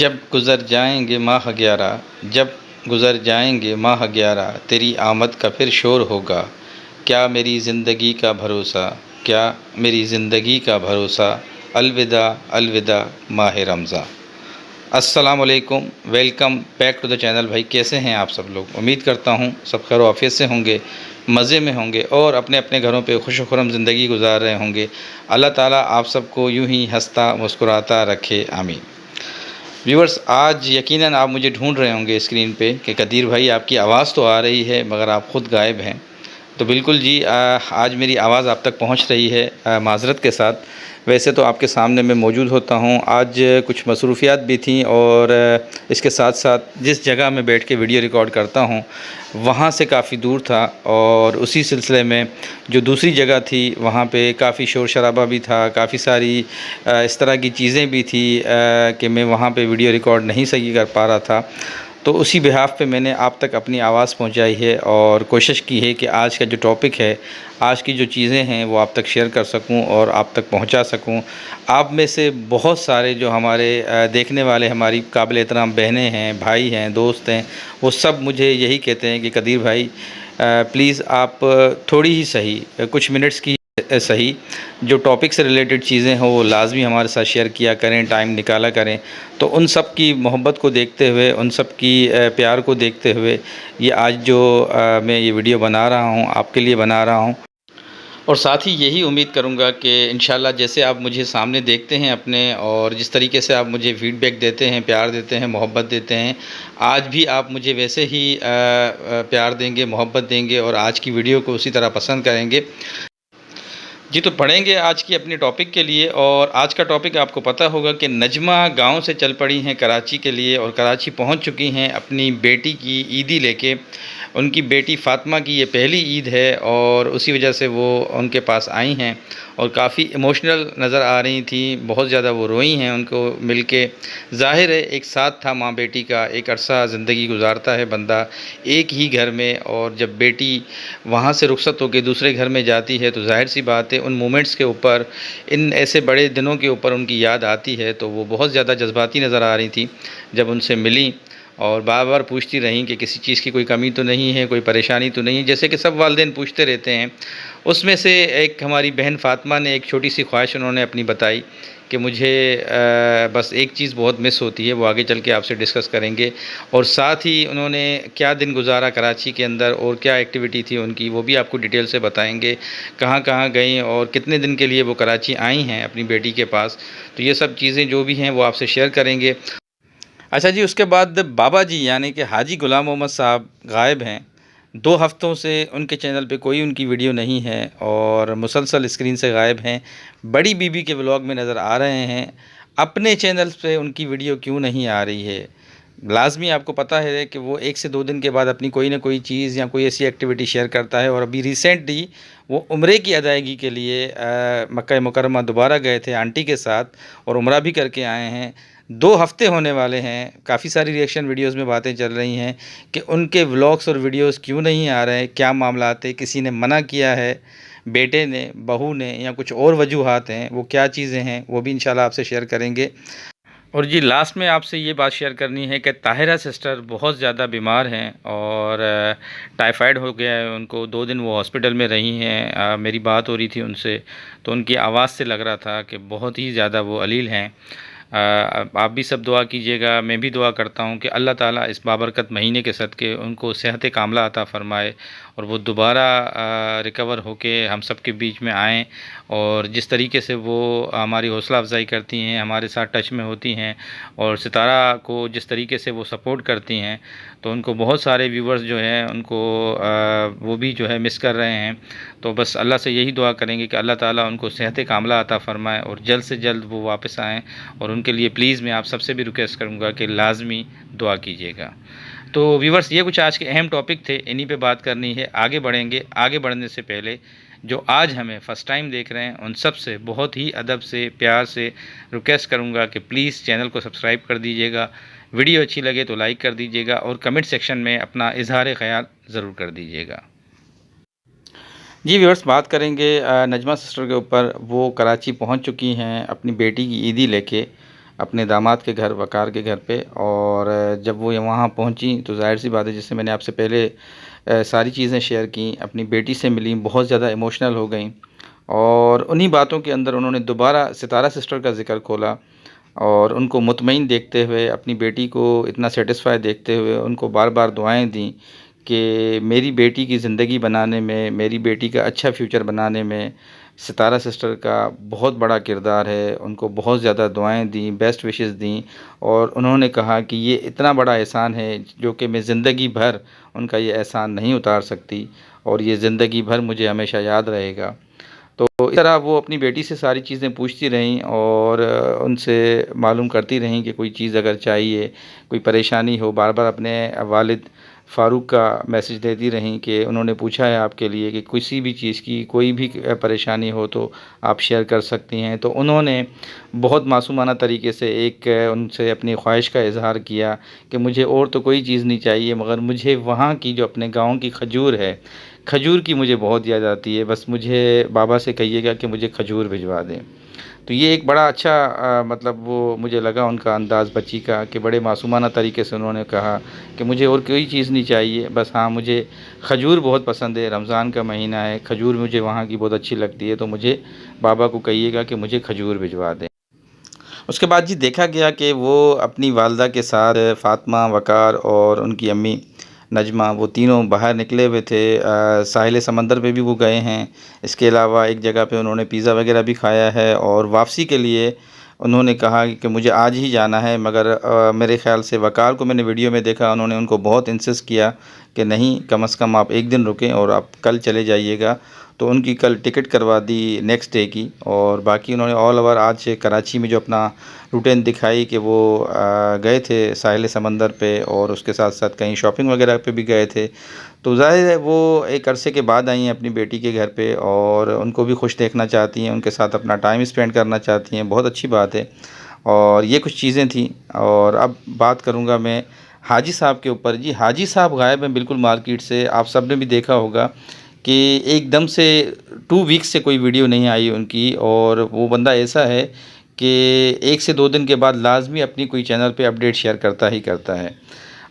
जब गुज़र जाएंगे माह 11, जब गुज़र जाएंगे माह 11, तेरी आमद का फिर शोर होगा। क्या मेरी ज़िंदगी का भरोसा, क्या मेरी ज़िंदगी का भरोसा। अलविदा अलविदा माह रमज़ान। अस्सलाम वालेकुम, welcome back to the channel. भाई कैसे हैं आप सब लोग? उम्मीद करता हूँ सब खैर आफियत से होंगे, मज़े में होंगे और अपने अपने घरों पे खुश खुरम ज़िंदगी गुजार रहे होंगे। अल्लाह ताला आप सबको यूं ही हंसता मुस्कुराता रखे, आमीन। व्यूअर्स, आज यकीनन आप मुझे ढूंढ रहे होंगे स्क्रीन पे कि कदीर भाई आपकी आवाज़ तो आ रही है मगर आप ख़ुद गायब हैं। तो बिल्कुल जी, आज मेरी आवाज़ आप तक पहुंच रही है माज़रत के साथ। वैसे तो आपके सामने मैं मौजूद होता हूं, आज कुछ मसरूफ़ियात भी थी और इसके साथ साथ जिस जगह मैं बैठ के वीडियो रिकॉर्ड करता हूं वहां से काफ़ी दूर था और उसी सिलसिले में जो दूसरी जगह थी वहां पे काफ़ी शोर शराबा भी था, काफ़ी सारी इस तरह की चीज़ें भी थी कि मैं वहां पे वीडियो रिकॉर्ड नहीं सही कर पा रहा था। तो उसी बिहाफ़ पे मैंने आप तक अपनी आवाज़ पहुंचाई है और कोशिश की है कि आज का जो टॉपिक है, आज की जो चीज़ें हैं वो आप तक शेयर कर सकूं और आप तक पहुंचा सकूं। आप में से बहुत सारे जो हमारे देखने वाले हमारी काबिल एहतराम बहनें हैं, भाई हैं, दोस्त हैं, वो सब मुझे यही कहते हैं कि कदीर भाई प्लीज़ आप थोड़ी ही सही कुछ मिनट्स की सही जो टॉपिक से रिलेटेड चीज़ें हों वो लाजमी हमारे साथ शेयर किया करें, टाइम निकाला करें। तो उन सब की मोहब्बत को देखते हुए, उन सब की प्यार को देखते हुए ये आज जो मैं ये वीडियो बना रहा हूँ, आपके लिए बना रहा हूँ। और साथ ही यही उम्मीद करूँगा कि इंशाल्लाह जैसे आप मुझे सामने देखते हैं अपने और जिस तरीके से आप मुझे फ़ीडबैक देते हैं, प्यार देते हैं, मोहब्बत देते हैं, आज भी आप मुझे वैसे ही प्यार देंगे, मोहब्बत देंगे और आज की वीडियो को उसी तरह पसंद करेंगे। जी, तो बढ़ेंगे आज की अपनी टॉपिक के लिए। और आज का टॉपिक आपको पता होगा कि नजमा गांव से चल पड़ी हैं कराची के लिए और कराची पहुंच चुकी हैं अपनी बेटी की ईदी लेके। उनकी बेटी फ़ातिमा की ये पहली ईद है और उसी वजह से वो उनके पास आई हैं और काफ़ी इमोशनल नज़र आ रही थी, बहुत ज़्यादा वो रोई हैं उनको मिल के। ज़ाहिर है एक साथ था माँ बेटी का, एक अरसा ज़िंदगी गुजारता है बंदा एक ही घर में, और जब बेटी वहाँ से रुखसत होकर दूसरे घर में जाती है तो ज़ाहिर सी बात है उन मोमेंट्स के ऊपर, इन ऐसे बड़े दिनों के ऊपर उनकी याद आती है। तो वो बहुत ज़्यादा जज्बाती नज़र आ रही थी जब उनसे मिली और बार-बार पूछती रहीं कि किसी चीज़ की कोई कमी तो नहीं है, कोई परेशानी तो नहीं है, जैसे कि सब वालिदैन पूछते रहते हैं। उसमें से एक हमारी बहन फ़ातिमा ने एक छोटी-सी ख्वाहिश उन्होंने अपनी बताई कि मुझे बस एक चीज़ बहुत मिस होती है, वो आगे चल के आपसे डिस्कस करेंगे। और साथ ही उन्होंने क्या दिन गुज़ारा कराची के अंदर और क्या एक्टिविटी थी उनकी, वो भी आपको डिटेल से बताएँगे। कहाँ-कहाँ गईं और कितने दिन के लिए वो कराची आई हैं अपनी बेटी के पास। तो ये सब चीज़ें जो भी हैं वो आपसे शेयर करेंगे। अच्छा जी, उसके बाद बाबा जी यानी कि हाजी गुलाम मोहम्मद साहब गायब हैं। 2 हफ़्तों से उनके चैनल पे कोई उनकी वीडियो नहीं है और मुसलसल स्क्रीन से गायब हैं। बड़ी बीबी के व्लॉग में नज़र आ रहे हैं। अपने चैनल पे उनकी वीडियो क्यों नहीं आ रही है? लाज़मी आपको पता है कि वो 1 से 2 दिन के बाद अपनी कोई ना कोई चीज़ या कोई ऐसी एक्टिविटी शेयर करता है और अभी रिसेंटली वो उम्रे की अदायगी के लिए मक्का मुकर्रमा दोबारा गए थे आंटी के साथ और उम्रा भी करके आए हैं। 2 हफ़्ते होने वाले हैं। काफ़ी सारी रिएक्शन वीडियोज़ में बातें चल रही हैं कि उनके व्लॉग्स और वीडियोज़ क्यों नहीं आ रहे हैं, क्या मामलात है, किसी ने मना किया है, बेटे ने, बहू ने, या कुछ और वजूहात हैं, वो क्या चीज़ें हैं, वो भी इंशाल्लाह आपसे शेयर करेंगे। और जी लास्ट में आपसे ये बात शेयर करनी है कि ताहिरा सिस्टर बहुत ज़्यादा बीमार हैं और टाइफाइड हो गया है उनको। 2 दिन वो हॉस्पिटल में रही हैं। मेरी बात हो रही थी उनसे तो उनकी आवाज़ से लग रहा था कि बहुत ही ज़्यादा वो अलील हैं। आप भी सब दुआ कीजिएगा, मैं भी दुआ करता हूँ कि अल्लाह ताला इस बाबरकत महीने के सदक़े उनको सेहत कामला अता फ़रमाए और वो दोबारा रिकवर होके हम सब के बीच में आएँ। और जिस तरीके से वो हमारी हौसला अफ़ज़ाई करती हैं, हमारे साथ टच में होती हैं और सितारा को जिस तरीके से वो सपोर्ट करती हैं, तो उनको बहुत सारे व्यूवर्स जो हैं उनको वो भी जो है मिस कर रहे हैं। तो बस अल्लाह से यही दुआ करेंगे कि अल्लाह ताला उनको सेहत कामला अता फ़रमाए और जल्द से जल्द वो वापस आएँ। और उनके लिए प्लीज़ मैं आप सबसे भी रिक्वेस्ट करूँगा कि लाज़मी दुआ कीजिएगा। तो व्यूवर्स, ये कुछ आज के अहम टॉपिक थे, इन्हीं पे बात करनी है। आगे बढ़ेंगे। आगे बढ़ने से पहले जो आज हमें फ़र्स्ट टाइम देख रहे हैं उन सब से बहुत ही अदब से, प्यार से रिक्वेस्ट करूँगा कि प्लीज़ चैनल को सब्सक्राइब कर दीजिएगा। वीडियो अच्छी लगे तो लाइक कर दीजिएगा और कमेंट सेक्शन में अपना इज़हार ख़याल ज़रूर कर दीजिएगा। जी व्यूअर्स, बात करेंगे नजमा सिस्टर के ऊपर। वो कराची पहुंच चुकी हैं अपनी बेटी की ईदी लेके। अपने दामाद के घर, वक़ार के घर पे। और जब वो वहाँ पहुँची तो ज़ाहिर-सी बात है, जैसे मैंने आपसे पहले सारी चीज़ें शेयर की, अपनी बेटी से मिली, बहुत ज़्यादा इमोशनल हो गईं। और उन्हीं बातों के अंदर उन्होंने दोबारा सितारा सिस्टर का ज़िक्र खोला और उनको मुतमईन देखते हुए, अपनी बेटी को इतना सैटिस्फाई देखते हुए उनको बार-बार दुआएँ दी कि मेरी बेटी की ज़िंदगी बनाने में, मेरी बेटी का अच्छा फ्यूचर बनाने में सितारा सिस्टर का बहुत बड़ा किरदार है। उनको बहुत ज़्यादा दुआएँ दी, बेस्ट विशेस दी और उन्होंने कहा कि ये इतना बड़ा एहसान है जो कि मैं ज़िंदगी भर उनका ये एहसान नहीं उतार सकती और ये ज़िंदगी भर मुझे हमेशा याद रहेगा। तो इस तरह वो अपनी बेटी से सारी चीज़ें पूछती रहीं और उनसे मालूम करती रहीं कि कोई चीज़ अगर चाहिए, कोई परेशानी हो, बार-बार अपने वालिद फ़ारूक का मैसेज देती रहीं कि उन्होंने पूछा है आपके लिए कि किसी भी चीज़ की कोई भी परेशानी हो तो आप शेयर कर सकती हैं। तो उन्होंने बहुत मासूमाना तरीके से एक उनसे अपनी ख़्वाहिश का इज़हार किया कि मुझे और तो कोई चीज़ नहीं चाहिए, मगर मुझे वहाँ की जो अपने गाँव की खजूर है, खजूर की मुझे बहुत याद आती है, बस मुझे बाबा से कहिएगा कि मुझे खजूर भिजवा दें। तो ये एक बड़ा अच्छा मतलब वो मुझे लगा उनका अंदाज़ बच्ची का कि बड़े मासूमाना तरीके से उन्होंने कहा कि मुझे और कोई चीज़ नहीं चाहिए, बस हाँ मुझे खजूर बहुत पसंद है, रमज़ान का महीना है, खजूर मुझे वहाँ की बहुत अच्छी लगती है, तो मुझे बाबा को कहिएगा कि मुझे खजूर भिजवा दें। उसके बाद जी देखा गया कि वो अपनी वालदा के साथ फ़ातिमा, वक़ार और उनकी अम्मी नजमा, वो तीनों बाहर निकले हुए थे। साहिल समंदर पे भी वो गए हैं। इसके अलावा एक जगह पे उन्होंने पिज़्ज़ा वगैरह भी खाया है और वापसी के लिए उन्होंने कहा कि मुझे आज ही जाना है, मगर मेरे ख़्याल से वक़ार को मैंने वीडियो में देखा, उन्होंने उनको बहुत इंसिस्ट किया कि नहीं, कम से कम आप एक दिन रुकें और आप कल चले जाइएगा। तो उनकी कल टिकट करवा दी नेक्स्ट डे की और बाकी उन्होंने ऑल ओवर आज कराची में जो अपना रूटीन दिखाई कि वो गए थे साहिल समंदर पे और उसके साथ साथ कहीं शॉपिंग वगैरह पे भी गए थे। तो ज़ाहिर है वो एक अरसे के बाद आई हैं अपनी बेटी के घर पे और उनको भी खुश देखना चाहती हैं, उनके साथ अपना टाइम स्पेंड करना चाहती हैं, बहुत अच्छी बात है। और ये कुछ चीज़ें थी और अब बात करूँगा मैं हाजी साहब के ऊपर। जी, हाजी साहब गायब हैं बिल्कुल मार्केट से। आप सब ने भी देखा होगा कि एकदम से 2 वीक्स से कोई वीडियो नहीं आई उनकी और वो बंदा ऐसा है कि 1 से 2 दिन के बाद लाज़मी अपनी कोई चैनल पे अपडेट शेयर करता ही करता है।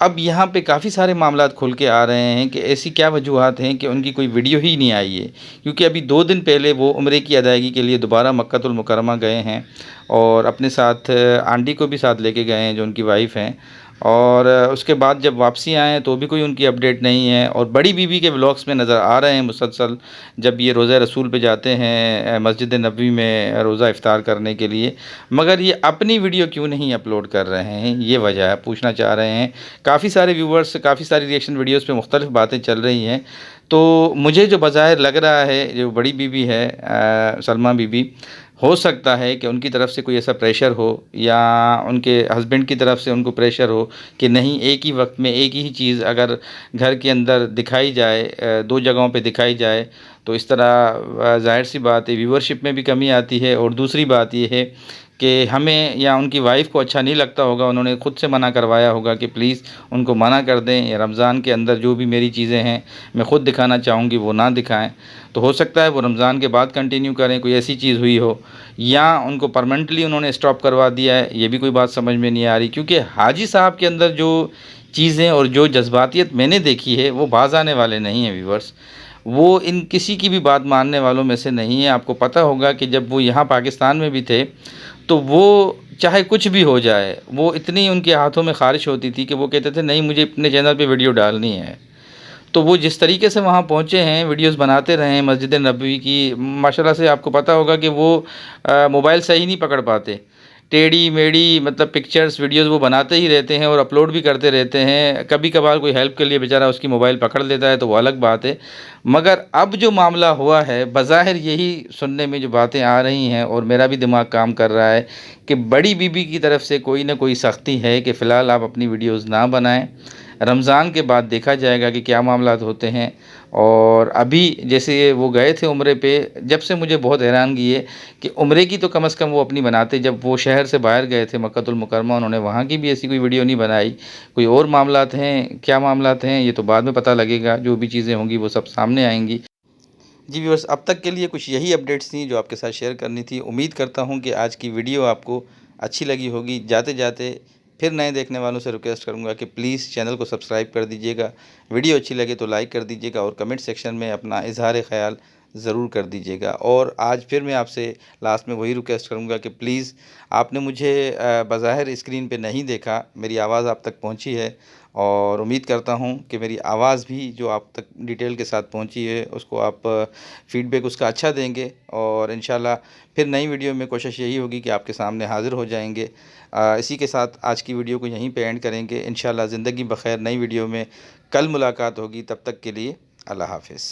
अब यहाँ पे काफ़ी सारे मामलात खुल के आ रहे हैं कि ऐसी क्या वजूहात हैं कि उनकी कोई वीडियो ही नहीं आई है। क्योंकि अभी 2 दिन पहले वो उम्रे की अदायगी के लिए दोबारा मक्कातुल मुकर्रमा गए हैं और अपने साथ आंटी को भी साथ लेके गए हैं जो उनकी वाइफ़ हैं। और उसके बाद जब वापसी आए हैं तो भी कोई उनकी अपडेट नहीं है और बड़ी बीबी के व्लॉग्स में नज़र आ रहे हैं मुसलसल, जब ये रोज़ा रसूल पे जाते हैं मस्जिद नबवी में रोज़ा इफ्तार करने के लिए, मगर ये अपनी वीडियो क्यों नहीं अपलोड कर रहे हैं, ये वजह है, पूछना चाह रहे हैं। काफ़ी सारे व्यूवर्स, काफ़ी सारी रिएक्शन वीडियोज़ पे मुख्तलिफ बातें चल रही हैं। तो मुझे जो बज़ाहिर लग रहा है, जो बड़ी बीबी है सलमा बीबी, हो सकता है कि उनकी तरफ से कोई ऐसा प्रेशर हो या उनके हस्बैंड की तरफ से उनको प्रेशर हो कि नहीं, एक ही वक्त में एक ही चीज़ अगर घर के अंदर दिखाई जाए, 2 जगहों पे दिखाई जाए तो इस तरह ज़ाहिर सी बात है व्यूअरशिप में भी कमी आती है। और दूसरी बात ये है कि हमें या उनकी वाइफ़ को अच्छा नहीं लगता होगा, उन्होंने ख़ुद से मना करवाया होगा कि प्लीज़ उनको मना कर दें, रमज़ान के अंदर जो भी मेरी चीज़ें हैं मैं ख़ुद दिखाना चाहूँगी वो ना दिखाएँ। तो हो सकता है वो रमज़ान के बाद कंटिन्यू करें, कोई ऐसी चीज़ हुई हो, या उनको परमानेंटली उन्होंने स्टॉप करवा दिया है, ये भी कोई बात समझ में नहीं आ रही। क्योंकि हाजी साहब के अंदर जो चीज़ें और जो जज़्बातियत मैंने देखी है वो बाज़ आने वाले नहीं हैं व्यूअर्स। वो इन किसी की भी बात मानने वालों में से नहीं है। आपको पता होगा कि जब वो यहाँ पाकिस्तान में भी थे तो वो चाहे कुछ भी हो जाए, वो इतनी उनके हाथों में ख़ारिश होती थी कि वो कहते थे नहीं, मुझे अपने चैनल पे वीडियो डालनी है। तो वो जिस तरीके से वहाँ पहुँचे हैं, वीडियोज़ बनाते रहे हैं मस्जिद नबवी की, माशाल्लाह से आपको पता होगा कि वो मोबाइल सही नहीं पकड़ पाते। टेढ़ी-मेढ़ी मतलब पिक्चर्स, वीडियोज़ वो बनाते ही रहते हैं और अपलोड भी करते रहते हैं। कभी-कभार कोई हेल्प के लिए बेचारा उसकी मोबाइल पकड़ लेता है तो वो अलग बात है। मगर अब जो मामला हुआ है, बज़ाहिर यही सुनने में जो बातें आ रही हैं और मेरा भी दिमाग काम कर रहा है कि बड़ी बीबी की तरफ से कोई न कोई सख्ती है कि फ़िलहाल आप अपनी वीडियोज़ ना बनाएँ। रमज़ान के बाद देखा जाएगा कि क्या मामलात होते हैं। और अभी जैसे वो गए थे उम्रे पे, जब से मुझे बहुत हैरानगी है कि उम्रे की तो कम से कम वो अपनी बनाते, जब वो शहर से बाहर गए थे मक्कातुल मुकर्रमा, उन्होंने वहाँ की भी ऐसी कोई वीडियो नहीं बनाई। कोई और मामलात हैं, क्या मामलात हैं ये तो बाद में पता लगेगा, जो भी चीज़ें होंगी वो सब सामने आएँगी। जी व्यूअर्स, अब तक के लिए कुछ यही अपडेट्स थी जो आपके साथ शेयर करनी थी। उम्मीद करता हूँ कि आज की वीडियो आपको अच्छी लगी होगी। जाते जाते फिर नए देखने वालों से रिक्वेस्ट करूंगा कि प्लीज़ चैनल को सब्सक्राइब कर दीजिएगा। वीडियो अच्छी लगे तो लाइक कर दीजिएगा और कमेंट सेक्शन में अपना इजहार ख़याल ज़रूर कर दीजिएगा। और आज फिर मैं आपसे लास्ट में वही रिक्वेस्ट करूंगा कि प्लीज़, आपने मुझे बज़ाहिर स्क्रीन पे नहीं देखा, मेरी आवाज़ आप तक पहुंची है और उम्मीद करता हूं कि मेरी आवाज़ भी जो आप तक डिटेल के साथ पहुंची है उसको आप फ़ीडबैक उसका अच्छा देंगे। और इंशाल्लाह फिर नई वीडियो में कोशिश यही होगी कि आपके सामने हाज़िर हो जाएंगे। इसी के साथ आज की वीडियो को यहीं पे एंड करेंगे। इंशाल्लाह ज़िंदगी बख़ैर नई वीडियो में कल मुलाकात होगी। तब तक के लिए अल्लाह हाफ़िज़।